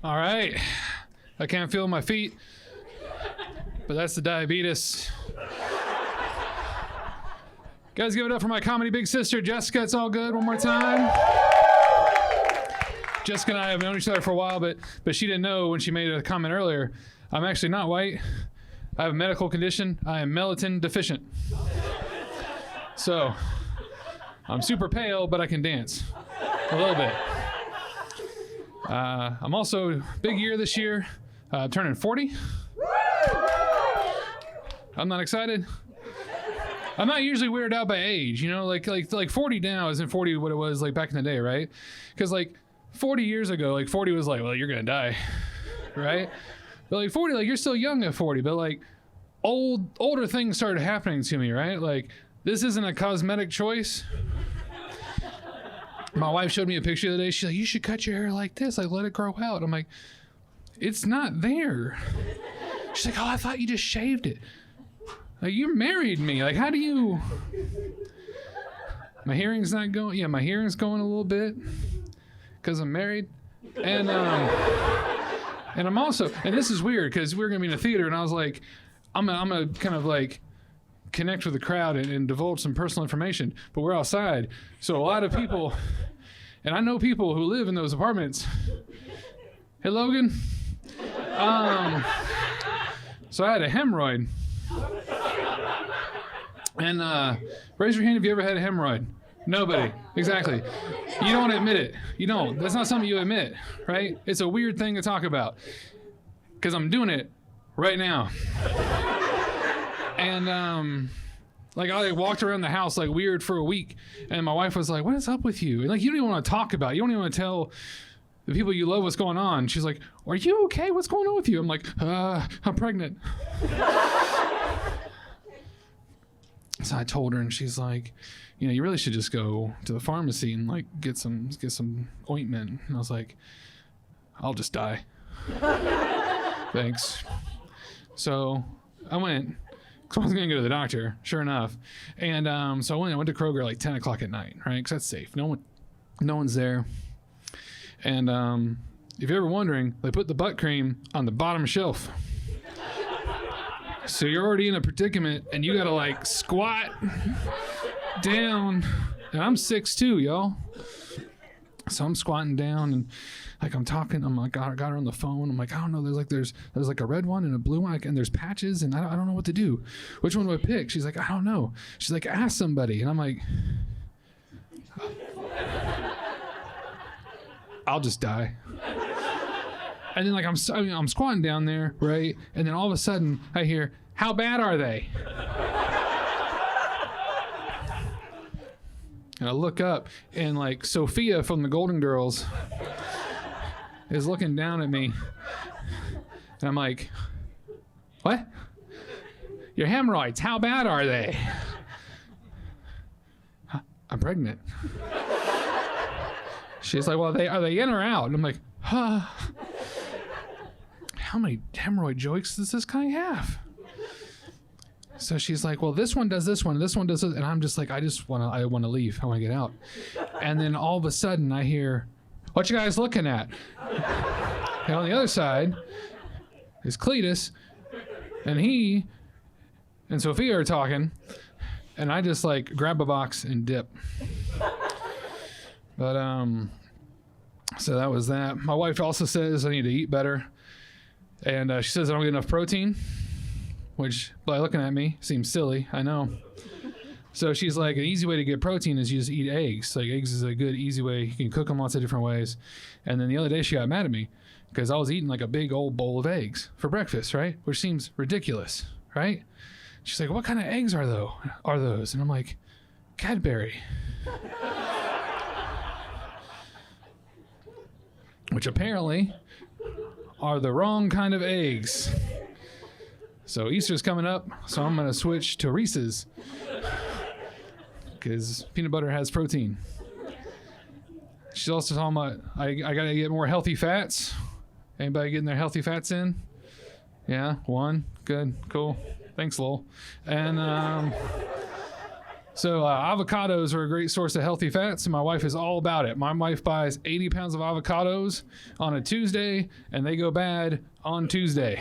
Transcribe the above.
All right. I can't feel my feet, but that's the diabetes. Guys, give it up for my comedy big sister, Jessica. It's all good. One more time. Jessica and I have known each other for a while, but she didn't know when she made a comment earlier. I'm actually not white. I have a medical condition. I am melatonin deficient. So I'm super pale, but I can dance a little bit. I'm also big year this year, turning 40. I'm not excited. I'm not usually weirded out by age, you know, like 40 now isn't 40 what it was like back in the day, right? Because like 40 years ago, like 40 was like, well, you're gonna die, right? But like 40, like you're still young at 40, but like older things started happening to me, right? Like this isn't a cosmetic choice. My wife showed me a picture the other day. She's like, you should cut your hair like this, like let it grow out. I'm like, it's not there. She's like, oh, I thought you just shaved it. Like, you married me. Like, how do you... My hearing's not going... Yeah, my hearing's going a little bit because I'm married. And I'm also... And this is weird because we were going to be in a theater and I was like, I'm gonna kind of like connect with the crowd and divulge some personal information. But we're outside. So a lot of people... And I know people who live in those apartments. Hey, Logan. So I had a hemorrhoid. And raise your hand if you ever had a hemorrhoid. Nobody. Exactly. You don't admit it. You don't. That's not something you admit, right? It's a weird thing to talk about. Because I'm doing it right now. And like I walked around the house like weird for a week. And my wife was like, what is up with you? And like you don't even want to talk about it. You don't even want to tell the people you love what's going on. She's like, are you okay? What's going on with you? I'm like, I'm pregnant. So I told her and she's like, you know, you really should just go to the pharmacy and like get some ointment. And I was like, I'll just die. Thanks. So I went, because I was going to go to the doctor, sure enough. And so I went to Kroger like 10 o'clock at night, right? Because that's safe. No one's there. And if you're ever wondering, they put the butt cream on the bottom shelf. So you're already in a predicament and you gotta like squat down. And I'm 6'2", y'all. So I'm squatting down and like I'm talking, I'm like, got her on the phone. I'm like, I don't know, there's like a red one and a blue one and there's patches and I don't know what to do. Which one do I pick? She's like, I don't know. She's like, ask somebody. And I'm like, I'll just die. And then like I'm squatting down there, right? And then all of a sudden I hear, how bad are they? And I look up and like Sophia from the Golden Girls is looking down at me. And I'm like, what? Your hemorrhoids, how bad are they? I'm pregnant. She's like, well, are they in or out? And I'm like, huh. How many hemorrhoid jokes does this guy have? So she's like, well, this one does this one, this one does this. And I'm just like, I want to leave. I want to get out. And then all of a sudden I hear, what you guys looking at? And on the other side is Cletus. And he and Sophia are talking. And I just like grab a box and dip. But, so that was that. My wife also says I need to eat better. And she says I don't get enough protein, which by looking at me seems silly. I know. So she's like, an easy way to get protein is you just eat eggs. Like eggs is a good, easy way. You can cook them lots of different ways. And then the other day she got mad at me because I was eating like a big old bowl of eggs for breakfast, right? Which seems ridiculous, right? She's like, what kind of eggs are those? And I'm like, Cadbury. Which apparently are the wrong kind of eggs. So Easter's coming up, so I'm gonna switch to Reese's because peanut butter has protein. She's also talking about I gotta get more healthy fats. Anybody getting their healthy fats in? Yeah, one. Good, cool. Thanks, Lowell. And So avocados are a great source of healthy fats, and my wife is all about it. My wife buys 80 pounds of avocados on a Tuesday, and they go bad on Tuesday.